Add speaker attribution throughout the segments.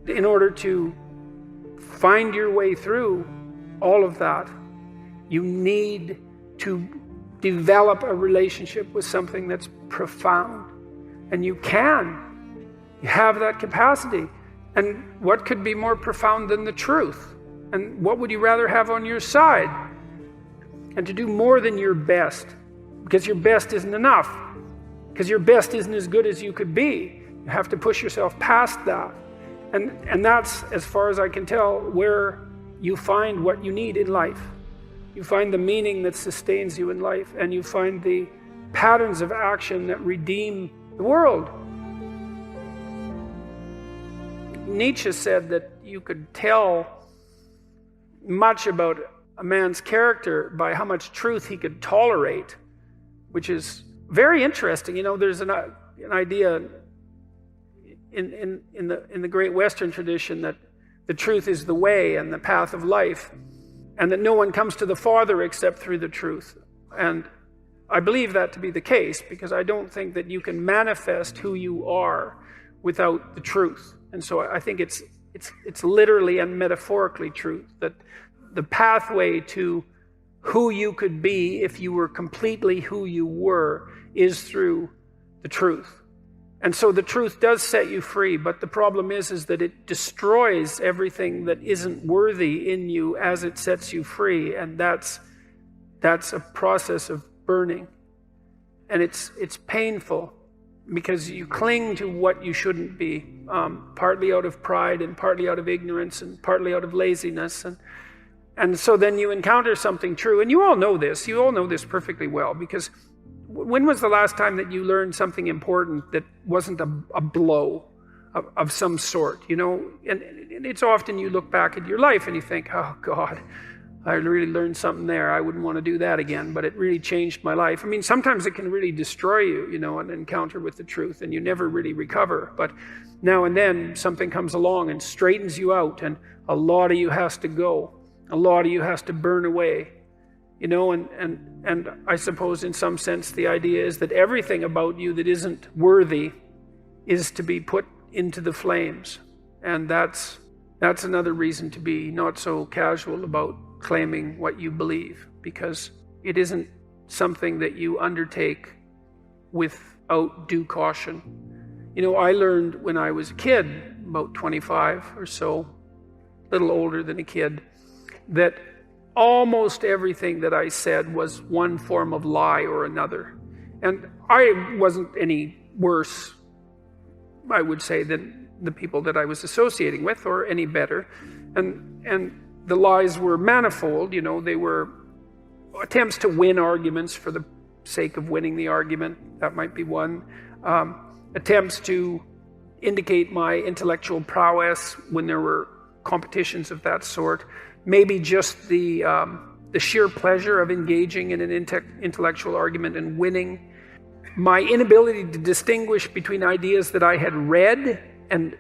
Speaker 1: in order to find your way through all of that, you need to develop a relationship with something that's profound. And you can. You have that capacity. And what could be more profound than the truth? And what would you rather have on your side? And to do more than your best. Because your best isn't enough. Because your best isn't as good as you could be. You have to push yourself past that. And that's, as far as I can tell, where you find what you need in life. You find the meaning that sustains you in life, and you find the patterns of action that redeem the world. Nietzsche said that you could tell much about a man's character by how much truth he could tolerate, which is very interesting. You know, there's an idea in the great Western tradition that the truth is the way and the path of life, and that no one comes to the Father except through the truth. And I believe that to be the case, because I don't think that you can manifest who you are without the truth. And so I think it's literally and metaphorically true that the pathway to who you could be if you were completely who you were is through the truth. And so the truth does set you free, but the problem is that it destroys everything that isn't worthy in you as it sets you free, and that's a process of burning. And it's painful because you cling to what you shouldn't be, partly out of pride and partly out of ignorance and partly out of laziness. And so then you encounter something true, and you all know this perfectly well, because when was the last time that you learned something important that wasn't a blow of some sort, you know? And it's often you look back at your life and you think, oh God, I really learned something there. I wouldn't want to do that again, but it really changed my life. I mean, sometimes it can really destroy you, you know, an encounter with the truth, and you never really recover. But now and then something comes along and straightens you out, and a lot of you has to go. A lot of you has to burn away. You know, and I suppose in some sense the idea is that everything about you that isn't worthy is to be put into the flames. And that's another reason to be not so casual about claiming what you believe, because it isn't something that you undertake without due caution. You know, I learned when I was a kid, about 25 or so, a little older than a kid, that almost everything that I said was one form of lie or another. And I wasn't any worse, I would say, than the people that I was associating with, or any better. And the lies were manifold, you know. They were attempts to win arguments for the sake of winning the argument. That might be one. Attempts to indicate my intellectual prowess when there were competitions of that sort. Maybe just the sheer pleasure of engaging in an intellectual argument and winning. My inability to distinguish between ideas that I had read and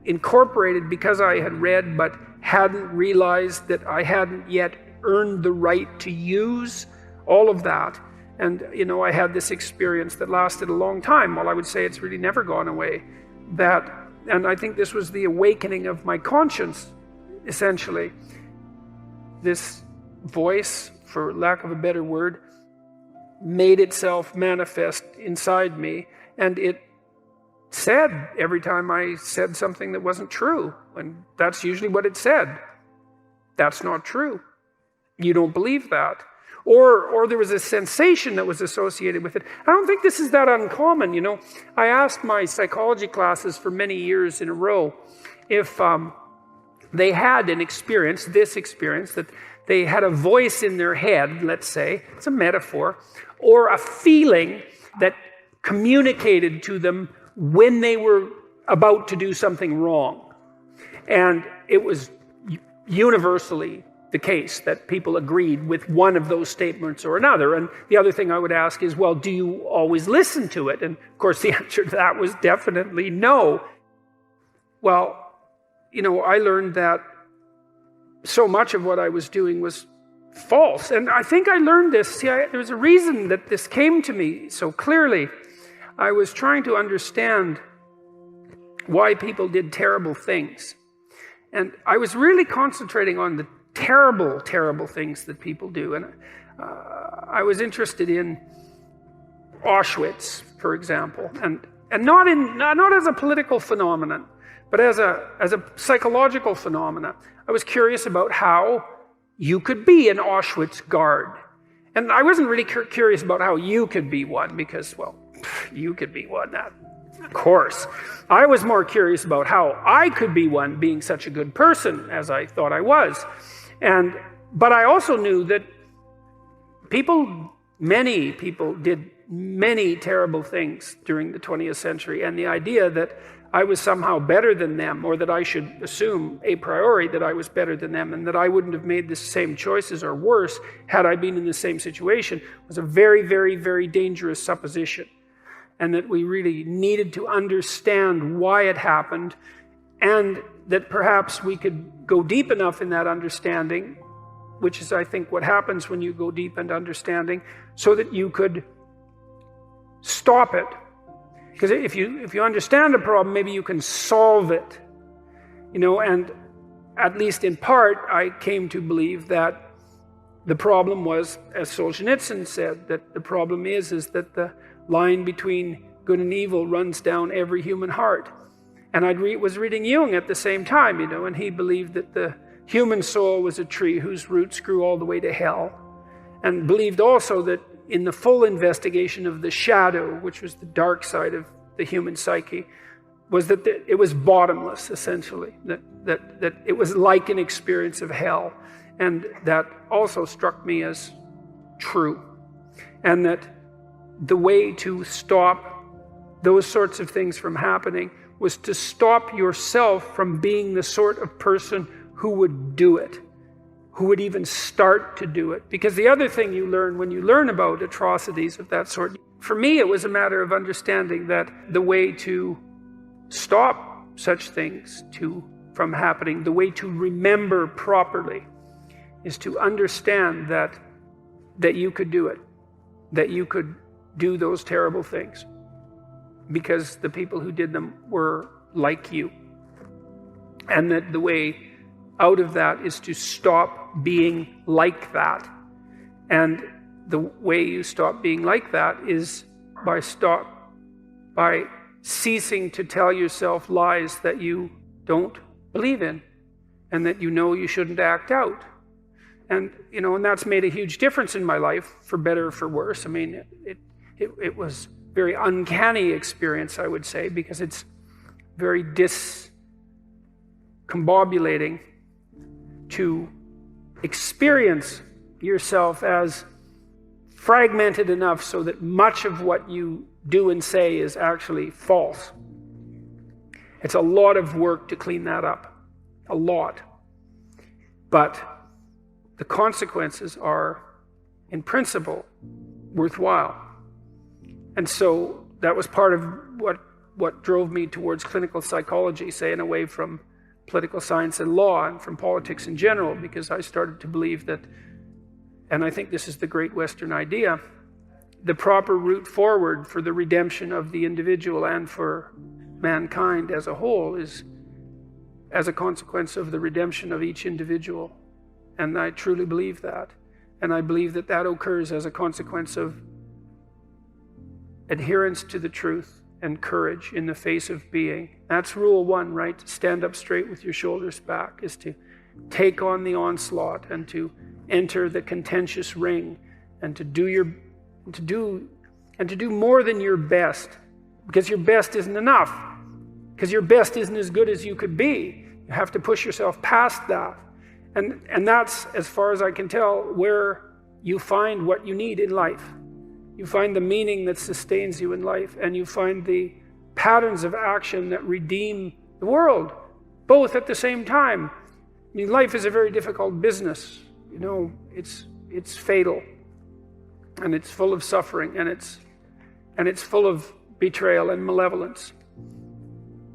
Speaker 1: incorporated because I had read, but hadn't realized that I hadn't yet earned the right to use. All of that. And, you know, I had this experience that lasted a long time. Well, I would say it's really never gone away. And I think this was the awakening of my conscience, essentially. This voice, for lack of a better word, made itself manifest inside me, and it said every time I said something that wasn't true, and that's usually what it said. That's not true. You don't believe that. Or there was a sensation that was associated with it. I don't think this is that uncommon, you know. I asked my psychology classes for many years in a row if they had an experience, that they had a voice in their head, let's say, it's a metaphor, or a feeling that communicated to them when they were about to do something wrong. And it was universally the case that people agreed with one of those statements or another. And the other thing I would ask is, well, do you always listen to it? And of course the answer to that was definitely no. Well, you know, I learned that so much of what I was doing was false. And I think I learned this. See, there was a reason that this came to me so clearly. I was trying to understand why people did terrible things. And I was really concentrating on the terrible, terrible things that people do. And I was interested in Auschwitz, for example, and not as a political phenomenon, but as a psychological phenomenon. I was curious about how you could be an Auschwitz guard. And I wasn't really curious about how you could be one, because, well, you could be one, that, of course. I was more curious about how I could be one, being such a good person as I thought I was. But I also knew that many people did many terrible things during the 20th century, and the idea that I was somehow better than them, or that I should assume a priori that I was better than them, and that I wouldn't have made the same choices or worse had I been in the same situation, was a very, very, very dangerous supposition. And that we really needed to understand why it happened, and that perhaps we could go deep enough in that understanding, which is, I think, what happens when you go deep into understanding, so that you could stop it. Because if you understand a problem, maybe you can solve it. And at least in part, I came to believe that the problem was, as Solzhenitsyn said, that the problem is that the line between good and evil runs down every human heart. And I was reading Jung at the same time, and he believed that the human soul was a tree whose roots grew all the way to hell. And believed also that in the full investigation of the shadow, which was the dark side of the human psyche, was that it was bottomless, essentially, that it was like an experience of hell. And that also struck me as true. And that the way to stop those sorts of things from happening was to stop yourself from being the sort of person who would do it, who would even start to do it. Because the other thing you learn when you learn about atrocities of that sort, for me it was a matter of understanding that the way to stop such things from happening, the way to remember properly, is to understand that you could do it, that you could do those terrible things, because the people who did them were like you. And that the way out of that is to stop being like that. And the way you stop being like that is by ceasing to tell yourself lies that you don't believe in, and that you shouldn't act out. And and that's made a huge difference in my life, for better or for worse. I mean, it was a very uncanny experience, I would say, because it's very discombobulating to experience yourself as fragmented enough so that much of what you do and say is actually false. It's a lot of work to clean that up. A lot. But the consequences are, in principle, worthwhile. And so that was part of what drove me towards clinical psychology, saying away from political science and law and from politics in general, because I started to believe that, and I think this is the great Western idea, the proper route forward for the redemption of the individual and for mankind as a whole is as a consequence of the redemption of each individual. And I truly believe that. And I believe that occurs as a consequence of adherence to the truth and courage in the face of being. That's rule one, right? To stand up straight with your shoulders back, is to take on the onslaught and to enter the contentious ring, and to do more than your best, because your best isn't enough, because your best isn't as good as you could be. You have to push yourself past that. And that's, as far as I can tell, where you find what you need in life. You find the meaning that sustains you in life, and you find the patterns of action that redeem the world, both at the same time. I mean, life is a very difficult business. It's fatal, and it's full of suffering, and it's full of betrayal and malevolence.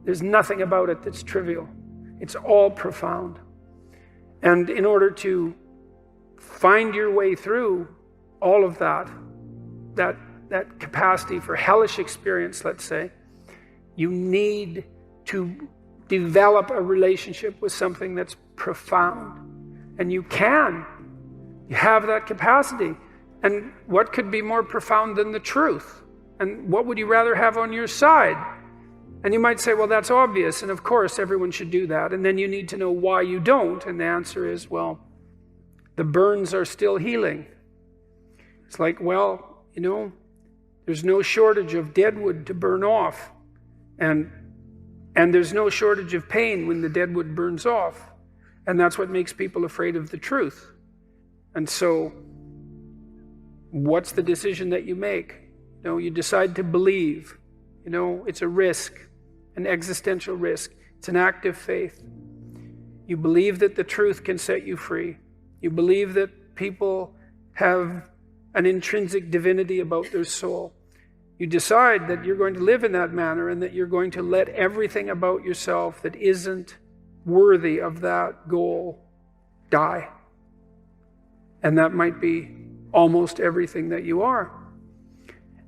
Speaker 1: There's nothing about it that's trivial. It's all profound. And in order to find your way through all of that capacity for hellish experience, let's say, you need to develop a relationship with something that's profound. And you can. You have that capacity. And what could be more profound than the truth? And what would you rather have on your side? And you might say, well, that's obvious, and of course everyone should do that. And then you need to know why you don't. And the answer is, well, the burns are still healing. It's like, well, there's no shortage of deadwood to burn off. And there's no shortage of pain when the deadwood burns off. And that's what makes people afraid of the truth. And so, what's the decision that you make? You decide to believe. It's a risk, an existential risk. It's an act of faith. You believe that the truth can set you free. You believe that people have an intrinsic divinity about their soul. You decide that you're going to live in that manner and that you're going to let everything about yourself that isn't worthy of that goal die. And that might be almost everything that you are.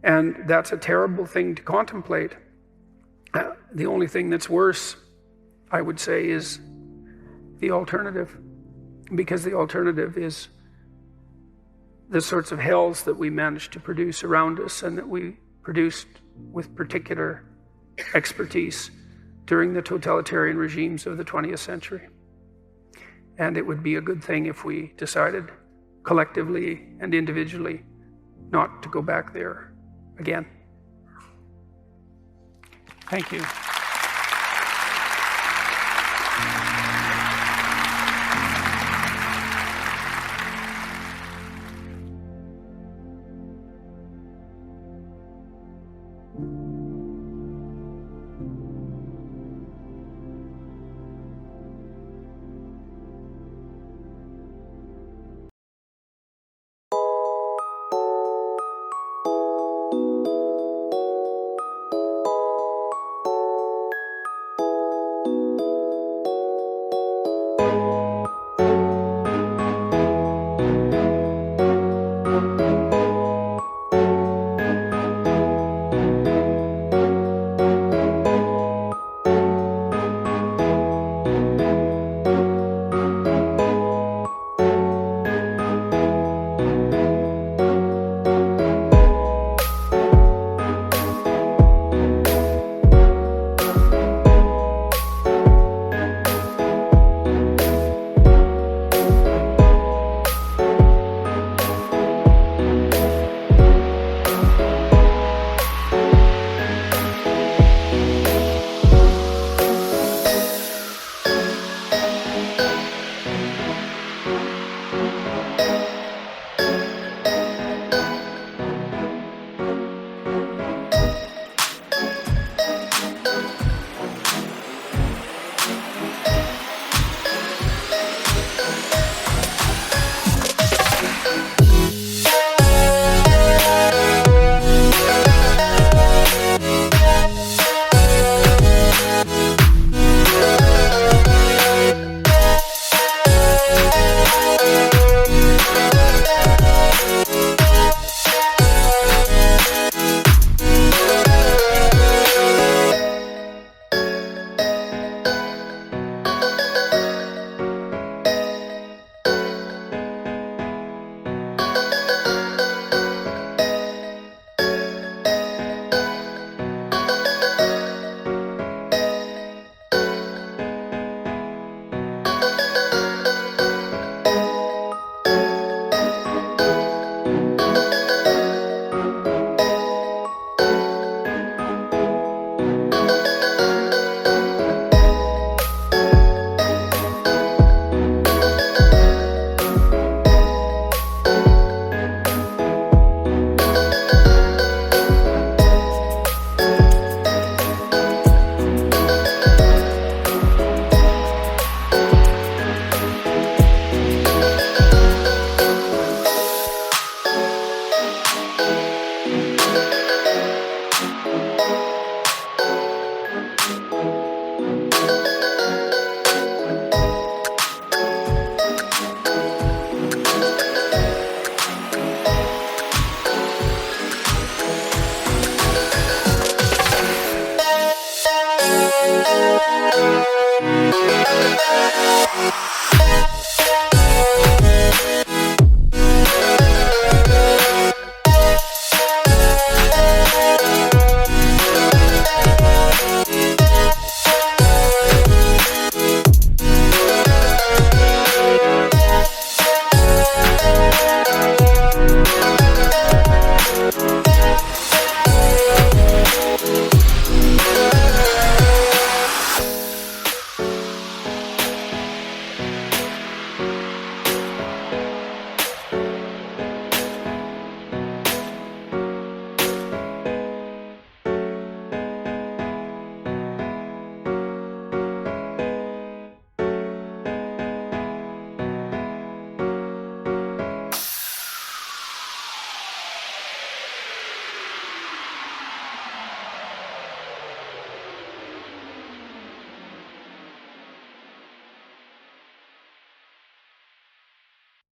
Speaker 1: And that's a terrible thing to contemplate. The only thing that's worse, I would say, is the alternative. Because the alternative is the sorts of hells that we managed to produce around us and that we produced with particular expertise during the totalitarian regimes of the 20th century. And it would be a good thing if we decided collectively and individually not to go back there again. Thank you.